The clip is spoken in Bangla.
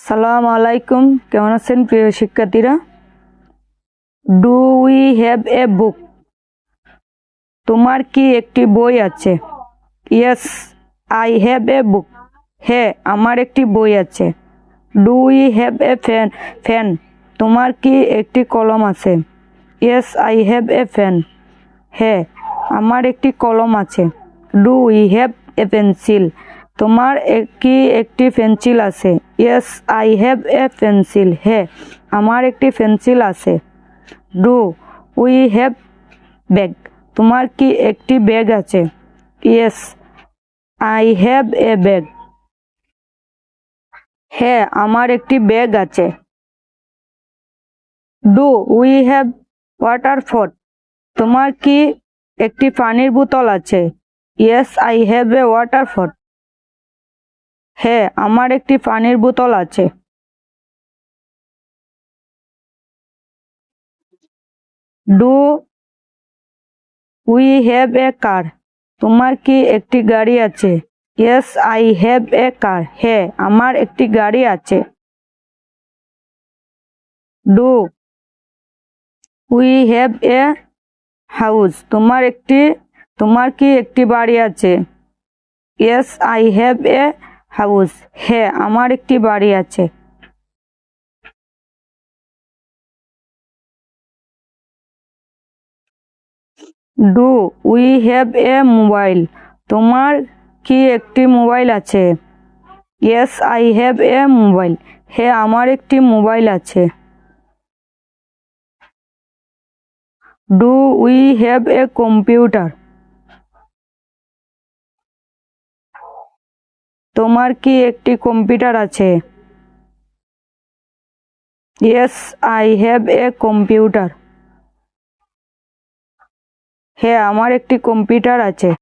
সালাম আলাইকুম, কেমন আছেন প্রিয় শিক্ষার্থীরা? ডু উই হ্যাভ এ বুক? তোমার কি একটি বই আছে? ইয়েস, আই হ্যাভ এ বুক। হ্যাঁ, আমার একটি বই আছে। Do we have a fan? তোমার কি একটি কলম আছে? Yes, I have a fan. হ্যাঁ, আমার একটি কলম আছে। Do we have a pencil? তোমার কি একটি পেন্সিল আছে? Yes, I have a pencil. হ্যাঁ, আমার একটি পেন্সিল আছে। Do we have bag? তোমার কি একটি ব্যাগ আছে? Yes, I have a bag. হ্যাঁ, আমার একটি ব্যাগ আছে। ডু উই হ্যাভ ওয়াটার পট? তোমার কি একটি পানির বোতল আছে? Yes, I have a water পট। হ্যাঁ, আমার একটি পানির বোতল আছে। ডু উই হ্যাভ এ কার? তোমার কি একটি গাড়ি আছে? ইয়েস, আই হ্যাভ এ কার। হ্যাঁ, আমার একটি গাড়ি আছে। Do we have a house? তোমার কি একটি বাড়ি আছে? Yes, I have a house. হ্যাঁ, আমার একটি বাড়ি আছে। Do we have a mobile? তোমার কি একটি মোবাইল আছে? Yes, I have a mobile. হ্যাঁ, আমার একটি মোবাইল আছে। Do we have a computer? তোমার কি একটি কম্পিউটার আছে? Yes, I have a computer. হ্যাঁ, আমার একটি কম্পিউটার আছে।